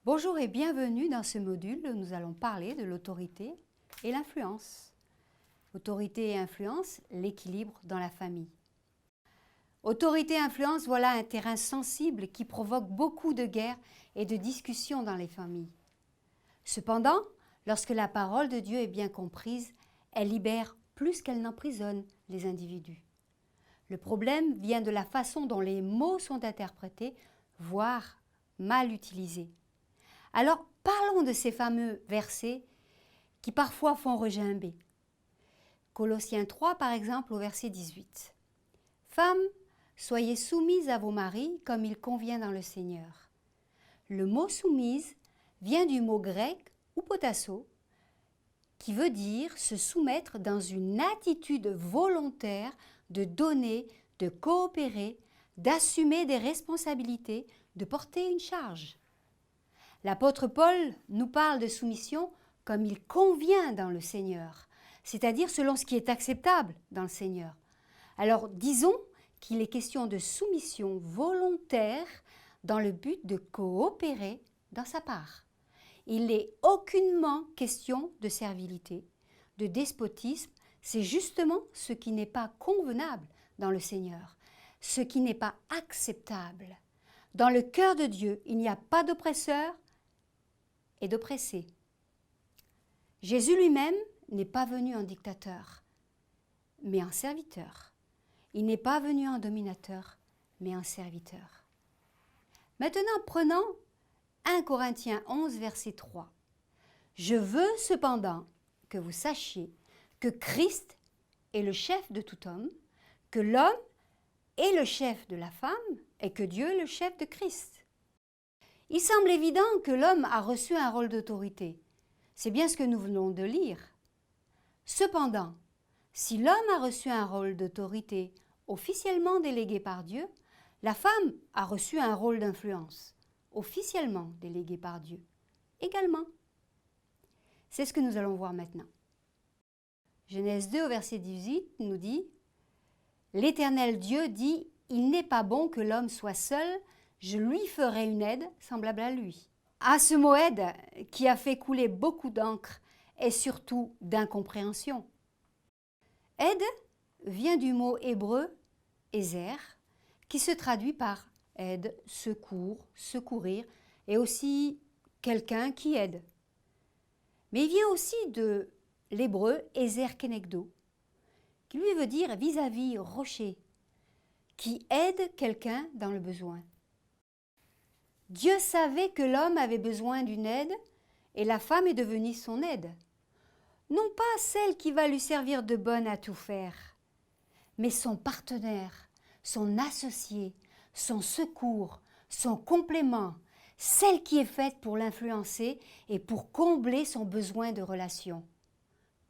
Bonjour et bienvenue dans ce module où nous allons parler de l'autorité et l'influence. Autorité et influence, l'équilibre dans la famille. Autorité et influence, voilà un terrain sensible qui provoque beaucoup de guerres et de discussions dans les familles. Cependant, lorsque la parole de Dieu est bien comprise, elle libère plus qu'elle n'emprisonne les individus. Le problème vient de la façon dont les mots sont interprétés, voire mal utilisés. Alors, parlons de ces fameux versets qui parfois font regimber. Colossiens 3, par exemple, au verset 18. « Femmes, soyez soumises à vos maris comme il convient dans le Seigneur. » Le mot « soumise » vient du mot grec « upotasso » qui veut dire se soumettre dans une attitude volontaire de donner, de coopérer, d'assumer des responsabilités, de porter une charge. L'apôtre Paul nous parle de soumission comme il convient dans le Seigneur, c'est-à-dire selon ce qui est acceptable dans le Seigneur. Alors disons qu'il est question de soumission volontaire dans le but de coopérer dans sa part. Il n'est aucunement question de servilité, de despotisme, c'est justement ce qui n'est pas convenable dans le Seigneur, ce qui n'est pas acceptable. Dans le cœur de Dieu, il n'y a pas d'oppresseur et d'oppressé. Jésus lui-même n'est pas venu en dictateur, mais en serviteur. Il n'est pas venu en dominateur, mais en serviteur. Maintenant, prenons 1 Corinthiens 11, verset 3. « Je veux cependant que vous sachiez que Christ est le chef de tout homme, que l'homme est le chef de la femme et que Dieu est le chef de Christ. » Il semble évident que l'homme a reçu un rôle d'autorité. C'est bien ce que nous venons de lire. Cependant, si l'homme a reçu un rôle d'autorité officiellement délégué par Dieu, la femme a reçu un rôle d'influence officiellement délégué par Dieu également. C'est ce que nous allons voir maintenant. Genèse 2 au verset 18 nous dit « L'Éternel Dieu dit, il n'est pas bon que l'homme soit seul, je lui ferai une aide semblable à lui. » À ce mot aide qui a fait couler beaucoup d'encre et surtout d'incompréhension. Aide vient du mot hébreu ézer qui se traduit par aide, secours, secourir et aussi quelqu'un qui aide. Mais il vient aussi de l'hébreu ézer kenegdo qui lui veut dire vis-à-vis, rocher, qui aide quelqu'un dans le besoin. Dieu savait que l'homme avait besoin d'une aide et la femme est devenue son aide. Non pas celle qui va lui servir de bonne à tout faire, mais son partenaire, son associé, son secours, son complément, celle qui est faite pour l'influencer et pour combler son besoin de relation,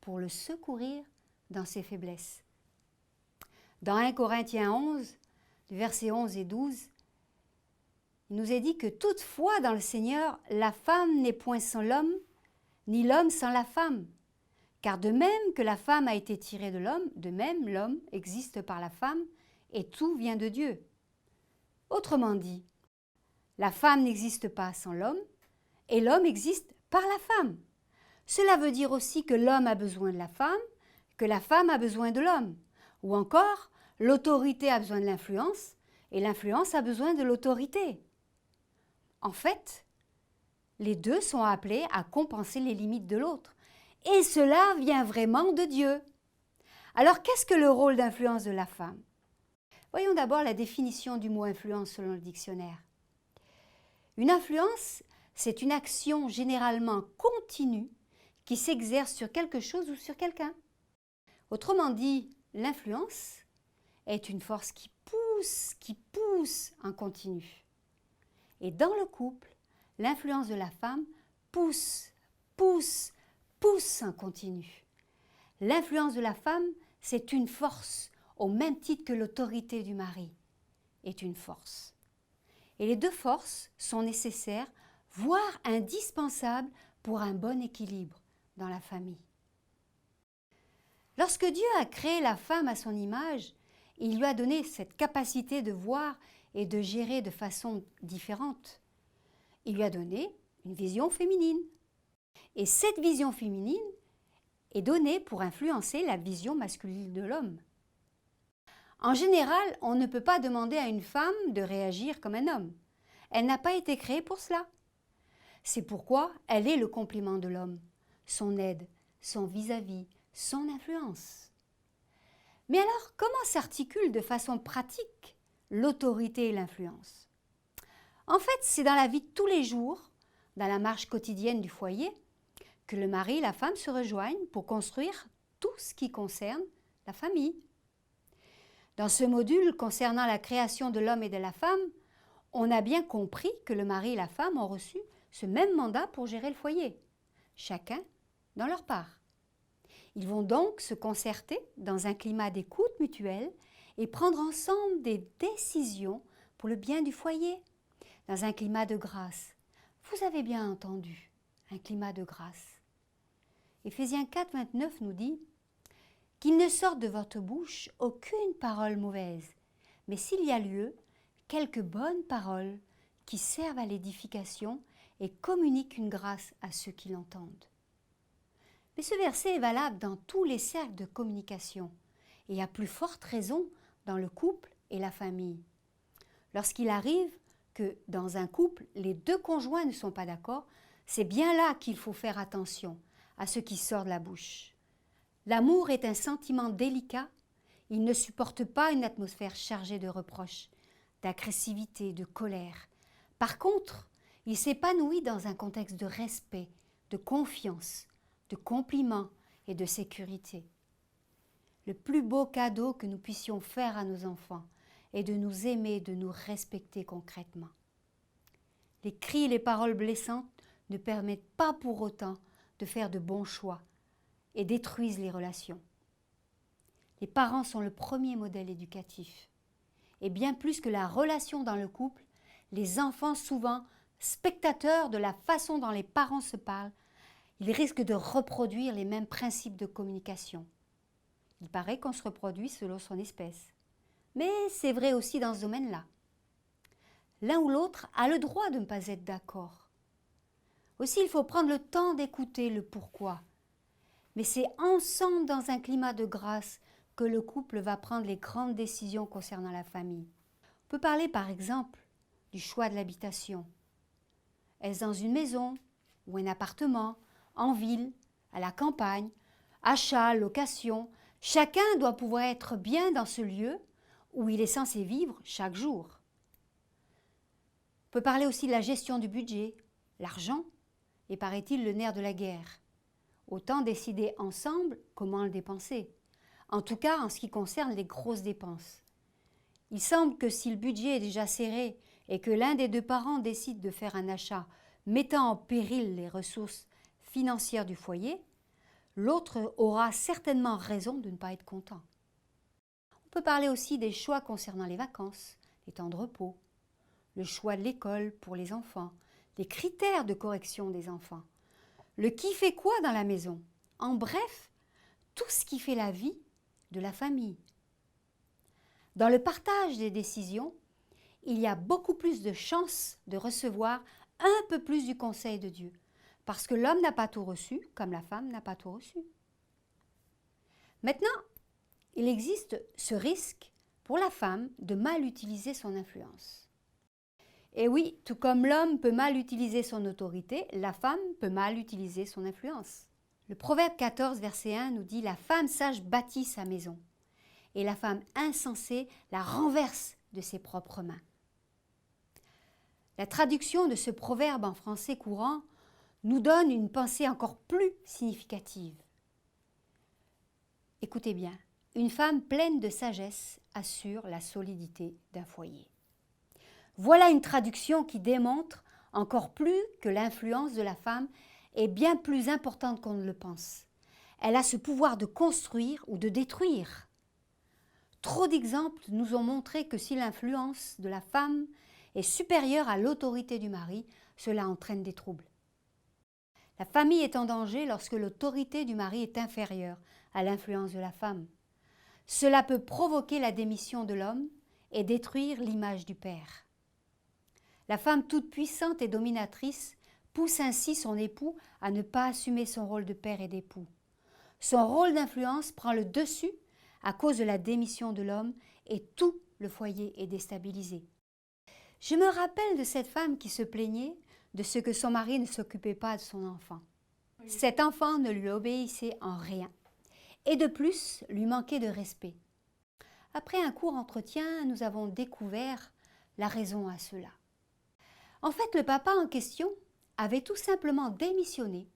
pour le secourir dans ses faiblesses. Dans 1 Corinthiens 11, versets 11 et 12, il nous est dit que toutefois dans le Seigneur, la femme n'est point sans l'homme, ni l'homme sans la femme. Car de même que la femme a été tirée de l'homme, de même l'homme existe par la femme, et tout vient de Dieu. Autrement dit, la femme n'existe pas sans l'homme, et l'homme existe par la femme. Cela veut dire aussi que l'homme a besoin de la femme, que la femme a besoin de l'homme. Ou encore, l'autorité a besoin de l'influence, et l'influence a besoin de l'autorité. En fait, les deux sont appelés à compenser les limites de l'autre. Et cela vient vraiment de Dieu. Alors, qu'est-ce que le rôle d'influence de la femme? Voyons d'abord la définition du mot influence selon le dictionnaire. Une influence, c'est une action généralement continue qui s'exerce sur quelque chose ou sur quelqu'un. Autrement dit, l'influence est une force qui pousse en continu. Et dans le couple, l'influence de la femme pousse en continu. L'influence de la femme, c'est une force, au même titre que l'autorité du mari est une force. Et les deux forces sont nécessaires, voire indispensables pour un bon équilibre dans la famille. Lorsque Dieu a créé la femme à son image, il lui a donné cette capacité de voir et de gérer de façon différente. Il lui a donné une vision féminine. Et cette vision féminine est donnée pour influencer la vision masculine de l'homme. En général, on ne peut pas demander à une femme de réagir comme un homme. Elle n'a pas été créée pour cela. C'est pourquoi elle est le complément de l'homme, son aide, son vis-à-vis, son influence. Mais alors, comment s'articule de façon pratique l'autorité et l'influence? En fait, c'est dans la vie de tous les jours, dans la marche quotidienne du foyer, que le mari et la femme se rejoignent pour construire tout ce qui concerne la famille. Dans ce module concernant la création de l'homme et de la femme, on a bien compris que le mari et la femme ont reçu ce même mandat pour gérer le foyer, chacun dans leur part. Ils vont donc se concerter dans un climat d'écoute mutuelle et prendre ensemble des décisions pour le bien du foyer, dans un climat de grâce. Vous avez bien entendu, un climat de grâce. Éphésiens 4, 29 nous dit « Qu'il ne sorte de votre bouche aucune parole mauvaise, mais s'il y a lieu, quelques bonnes paroles qui servent à l'édification et communiquent une grâce à ceux qui l'entendent. » Mais ce verset est valable dans tous les cercles de communication et à plus forte raison dans le couple et la famille. Lorsqu'il arrive que dans un couple, les deux conjoints ne sont pas d'accord, c'est bien là qu'il faut faire attention à ce qui sort de la bouche. L'amour est un sentiment délicat, il ne supporte pas une atmosphère chargée de reproches, d'agressivité, de colère. Par contre, il s'épanouit dans un contexte de respect, de confiance, de compliments et de sécurité. Le plus beau cadeau que nous puissions faire à nos enfants est de nous aimer, de nous respecter concrètement. Les cris et les paroles blessantes ne permettent pas pour autant de faire de bons choix et détruisent les relations. Les parents sont le premier modèle éducatif. Et bien plus que la relation dans le couple, les enfants, souvent spectateurs de la façon dont les parents se parlent, ils risquent de reproduire les mêmes principes de communication. Il paraît qu'on se reproduit selon son espèce. Mais c'est vrai aussi dans ce domaine-là. L'un ou l'autre a le droit de ne pas être d'accord. Aussi, il faut prendre le temps d'écouter le pourquoi. Mais c'est ensemble, dans un climat de grâce, que le couple va prendre les grandes décisions concernant la famille. On peut parler par exemple du choix de l'habitation. Est-ce dans une maison ou un appartement, en ville, à la campagne, achat, location? Chacun doit pouvoir être bien dans ce lieu où il est censé vivre chaque jour. On peut parler aussi de la gestion du budget, l'argent, et paraît-il le nerf de la guerre. Autant décider ensemble comment le dépenser. En tout cas, en ce qui concerne les grosses dépenses. Il semble que si le budget est déjà serré et que l'un des deux parents décide de faire un achat mettant en péril les ressources financières du foyer, l'autre aura certainement raison de ne pas être content. On peut parler aussi des choix concernant les vacances, les temps de repos, le choix de l'école pour les enfants, les critères de correction des enfants, le qui fait quoi dans la maison. En bref, tout ce qui fait la vie de la famille. Dans le partage des décisions, il y a beaucoup plus de chances de recevoir un peu plus du conseil de Dieu, parce que l'homme n'a pas tout reçu, comme la femme n'a pas tout reçu. Maintenant, il existe ce risque pour la femme de mal utiliser son influence. Et oui, tout comme l'homme peut mal utiliser son autorité, la femme peut mal utiliser son influence. Le Proverbe 14, verset 1 nous dit « La femme sage bâtit sa maison, et la femme insensée la renverse de ses propres mains. » La traduction de ce proverbe en français courant nous donne une pensée encore plus significative. Écoutez bien, une femme pleine de sagesse assure la solidité d'un foyer. Voilà une traduction qui démontre encore plus que l'influence de la femme est bien plus importante qu'on ne le pense. Elle a ce pouvoir de construire ou de détruire. Trop d'exemples nous ont montré que si l'influence de la femme est supérieure à l'autorité du mari, cela entraîne des troubles. La famille est en danger lorsque l'autorité du mari est inférieure à l'influence de la femme. Cela peut provoquer la démission de l'homme et détruire l'image du père. La femme toute puissante et dominatrice pousse ainsi son époux à ne pas assumer son rôle de père et d'époux. Son rôle d'influence prend le dessus à cause de la démission de l'homme et tout le foyer est déstabilisé. Je me rappelle de cette femme qui se plaignait de ce que son mari ne s'occupait pas de son enfant. Oui. Cet enfant ne lui obéissait en rien et de plus lui manquait de respect. Après un court entretien, nous avons découvert la raison à cela. En fait, le papa en question avait tout simplement démissionné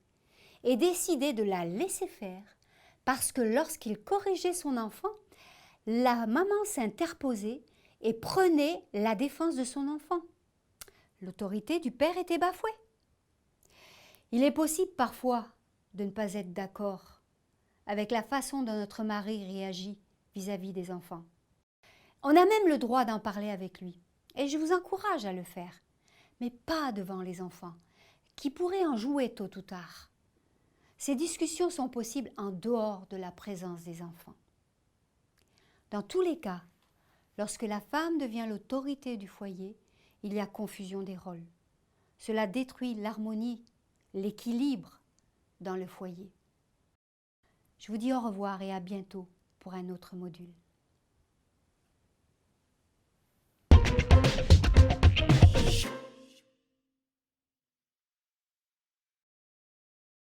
et décidé de la laisser faire parce que lorsqu'il corrigeait son enfant, la maman s'interposait et prenait la défense de son enfant. L'autorité du père était bafouée. Il est possible parfois de ne pas être d'accord avec la façon dont notre mari réagit vis-à-vis des enfants. On a même le droit d'en parler avec lui et je vous encourage à le faire, mais pas devant les enfants, qui pourraient en jouer tôt ou tard. Ces discussions sont possibles en dehors de la présence des enfants. Dans tous les cas, lorsque la femme devient l'autorité du foyer, il y a confusion des rôles. Cela détruit l'harmonie, l'équilibre dans le foyer. Je vous dis au revoir et à bientôt pour un autre module.